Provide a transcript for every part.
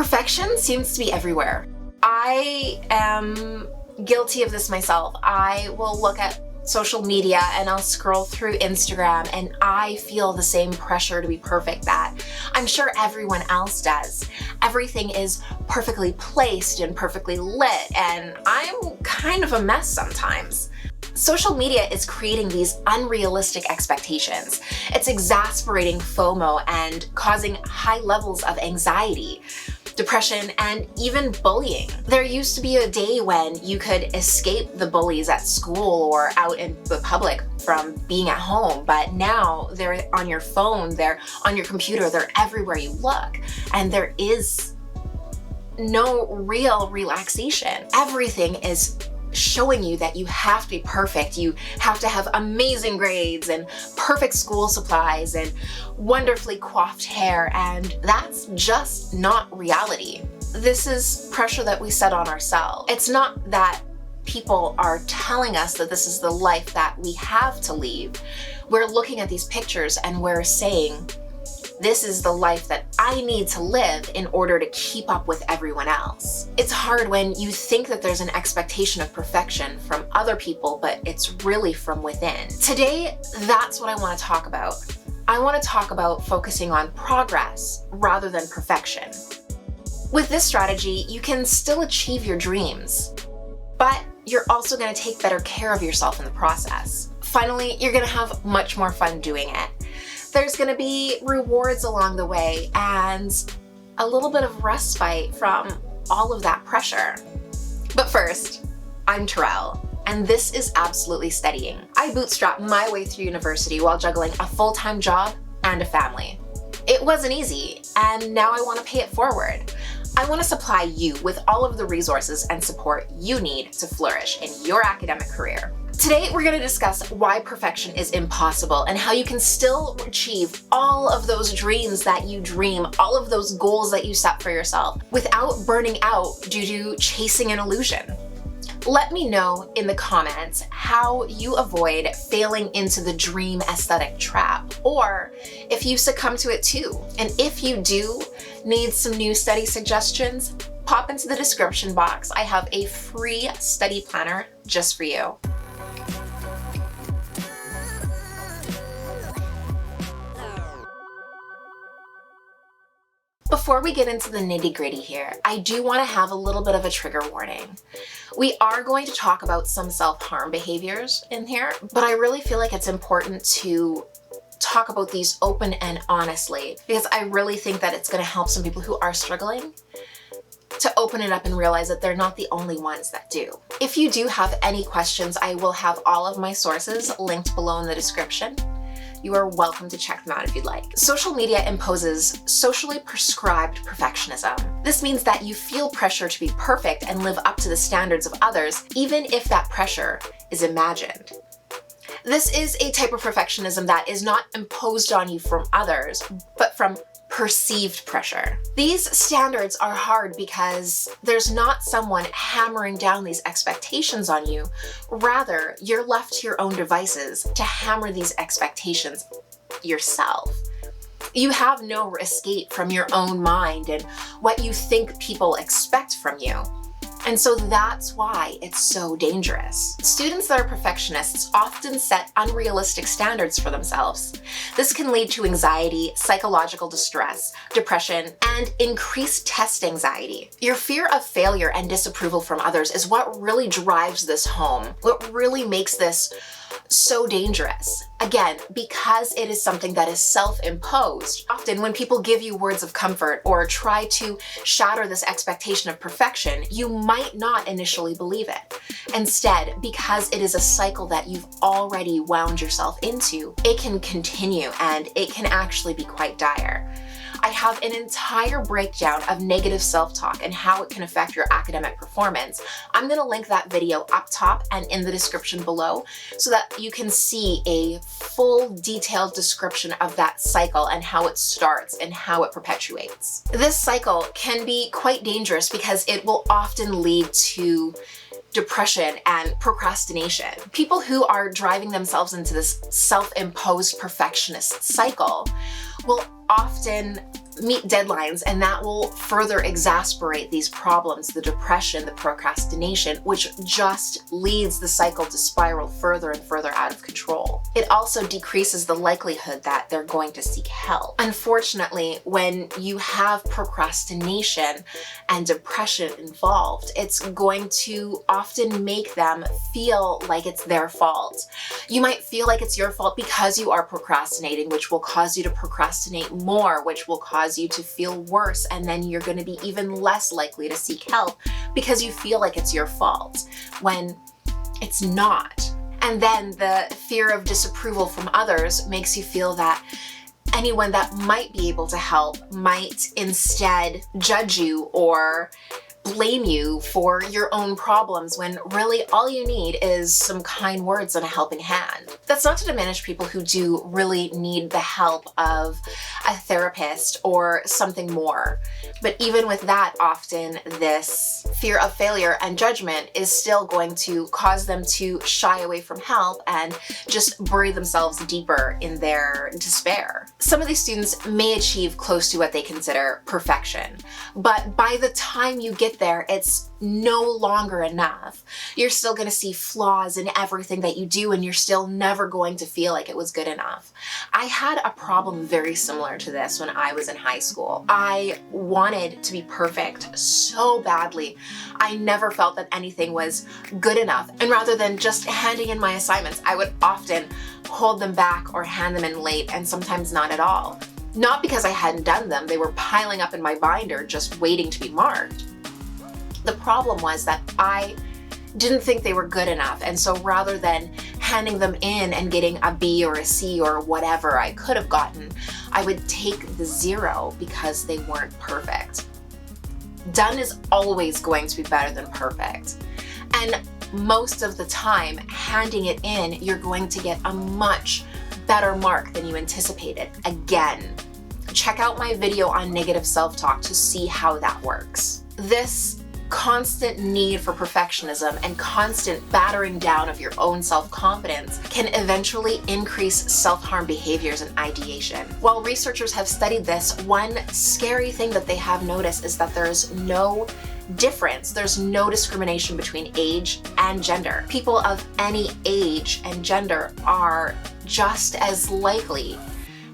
Perfection seems to be everywhere. I am guilty of this myself. I will look at social media and I'll scroll through Instagram and I feel the same pressure to be perfect that I'm sure everyone else does. Everything is perfectly placed and perfectly lit, and I'm kind of a mess sometimes. Social media is creating these unrealistic expectations. It's exasperating FOMO and causing high levels of anxiety, depression, and even bullying. There used to be a day when you could escape the bullies at school or out in the public from being at home, but now they're on your phone, they're on your computer, they're everywhere you look, and there is no real relaxation. Everything is showing you that you have to be perfect. You have to have amazing grades and perfect school supplies and wonderfully coiffed hair, and that's just not reality. This is pressure that we set on ourselves. It's not that people are telling us that this is the life that we have to lead. We're looking at these pictures and we're saying, this is the life that I need to live in order to keep up with everyone else. It's hard when you think that there's an expectation of perfection from other people, but it's really from within. Today, that's what I want to talk about. I want to talk about focusing on progress rather than perfection. With this strategy, you can still achieve your dreams, but you're also going to take better care of yourself in the process. Finally, you're going to have much more fun doing it. There's going to be rewards along the way and a little bit of respite from all of that pressure. But first, I'm Terrell, and this is Absolutely Studying. I bootstrapped my way through university while juggling a full-time job and a family. It wasn't easy, and now I want to pay it forward. I want to supply you with all of the resources and support you need to flourish in your academic career. Today, we're going to discuss why perfection is impossible and how you can still achieve all of those dreams that you dream, all of those goals that you set for yourself without burning out due to chasing an illusion. Let me know in the comments how you avoid failing into the dream aesthetic trap, or if you succumb to it too. And if you do need some new study suggestions, pop into the description box. I have a free study planner just for you. Before we get into the nitty-gritty here, I do want to have a little bit of a trigger warning. We are going to talk about some self-harm behaviors in here, but I really feel like it's important to talk about these open and honestly, because I really think that it's going to help some people who are struggling to open it up and realize that they're not the only ones that do. If you do have any questions, I will have all of my sources linked below in the description. You are welcome to check them out if you'd like. Social media imposes socially prescribed perfectionism. This means that you feel pressure to be perfect and live up to the standards of others, even if that pressure is imagined. This is a type of perfectionism that is not imposed on you from others, but from perceived pressure. These standards are hard because there's not someone hammering down these expectations on you. Rather, you're left to your own devices to hammer these expectations yourself. You have no escape from your own mind and what you think people expect from you. And so that's why it's so dangerous. Students that are perfectionists often set unrealistic standards for themselves. This can lead to anxiety, psychological distress, depression, and increased test anxiety. Your fear of failure and disapproval from others is what really drives this home, what really makes this so dangerous. Again, because it is something that is self-imposed. Often when people give you words of comfort or try to shatter this expectation of perfection, you might not initially believe it. Instead, because it is a cycle that you've already wound yourself into, it can continue and it can actually be quite dire. I have an entire breakdown of negative self-talk and how it can affect your academic performance. I'm going to link that video up top and in the description below so that you can see a full detailed description of that cycle and how it starts and how it perpetuates. This cycle can be quite dangerous because it will often lead to depression and procrastination. People who are driving themselves into this self-imposed perfectionist cycle will often meet deadlines, and that will further exacerbate these problems, the depression, the procrastination, which just leads the cycle to spiral further and further out of control. It also decreases the likelihood that they're going to seek help. Unfortunately, when you have procrastination and depression involved, it's going to often make them feel like it's their fault. You might feel like it's your fault because you are procrastinating, which will cause you to procrastinate more, which will cause you to feel worse, and then you're going to be even less likely to seek help because you feel like it's your fault when it's not. And then the fear of disapproval from others makes you feel that anyone that might be able to help might instead judge you or blame you for your own problems, when really all you need is some kind words and a helping hand. That's not to diminish people who do really need the help of a therapist or something more. But even with that, often this fear of failure and judgment is still going to cause them to shy away from help and just bury themselves deeper in their despair. Some of these students may achieve close to what they consider perfection, but by the time you get there, it's no longer enough. You're still going to see flaws in everything that you do, and you're still never going to feel like it was good enough. I had a problem very similar to this when I was in high school. I wanted to be perfect so badly. I never felt that anything was good enough. And rather than just handing in my assignments, I would often hold them back or hand them in late, and sometimes not at all. Not because I hadn't done them, they were piling up in my binder just waiting to be marked. The problem was that I didn't think they were good enough, and so rather than handing them in and getting a B or a C or whatever I could have gotten, I would take the 0 because they weren't perfect. Done is always going to be better than perfect. And most of the time, handing it in, you're going to get a much better mark than you anticipated. Again, check out my video on negative self-talk to see how that works. This constant need for perfectionism and constant battering down of your own self-confidence can eventually increase self-harm behaviors and ideation. While researchers have studied this, one scary thing that they have noticed is that there's no difference. There's no discrimination between age and gender. People of any age and gender are just as likely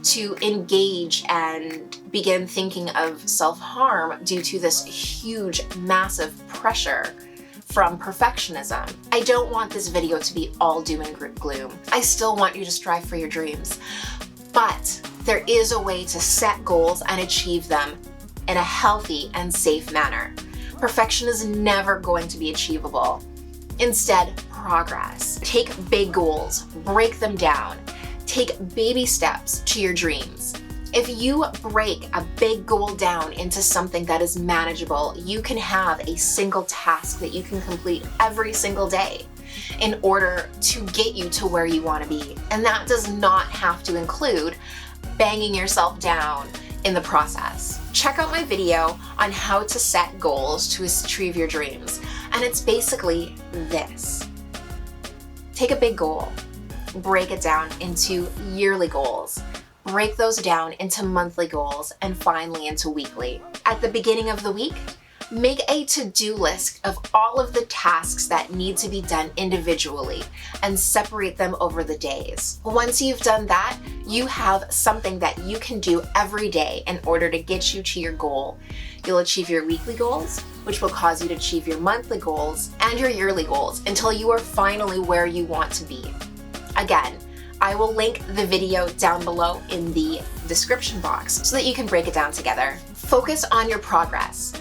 to engage and begin thinking of self-harm due to this huge, massive pressure from perfectionism. I don't want this video to be all doom and gloom. I still want you to strive for your dreams, but there is a way to set goals and achieve them in a healthy and safe manner. Perfection is never going to be achievable. Instead, progress. Take big goals, break them down. Take baby steps to your dreams. If you break a big goal down into something that is manageable, you can have a single task that you can complete every single day in order to get you to where you want to be. And that does not have to include banging yourself down in the process. Check out my video on how to set goals to achieve your dreams. And it's basically this. Take a big goal. Break it down into yearly goals. Break those down into monthly goals, and finally into weekly. At the beginning of the week, make a to-do list of all of the tasks that need to be done individually and separate them over the days. Once you've done that, you have something that you can do every day in order to get you to your goal. You'll achieve your weekly goals, which will cause you to achieve your monthly goals and your yearly goals until you are finally where you want to be. Again, I will link the video down below in the description box so that you can break it down together. Focus on your progress.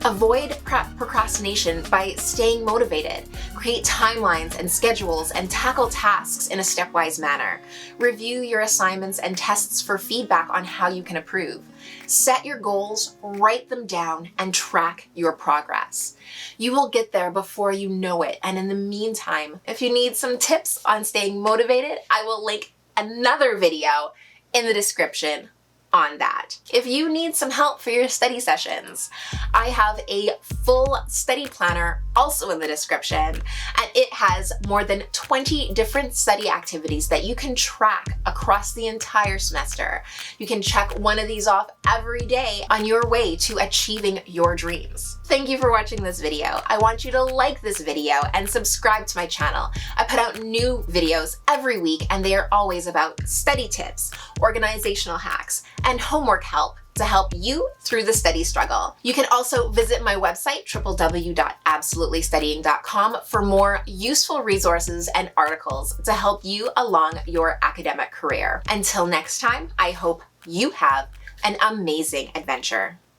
Avoid procrastination by staying motivated. Create timelines and schedules and tackle tasks in a stepwise manner. Review your assignments and tests for feedback on how you can improve. Set your goals, write them down, and track your progress. You will get there before you know it. And in the meantime, if you need some tips on staying motivated, I will link another video in the description on that. If you need some help for your study sessions, I have a full study planner also in the description, and it has more than 20 different study activities that you can track across the entire semester. You can check one of these off every day on your way to achieving your dreams. Thank you for watching this video. I want you to like this video and subscribe to my channel. I put out new videos every week, and they are always about study tips, organizational hacks, and homework help to help you through the study struggle. You can also visit my website, www.absolutelystudying.com, for more useful resources and articles to help you along your academic career. Until next time, I hope you have an amazing adventure.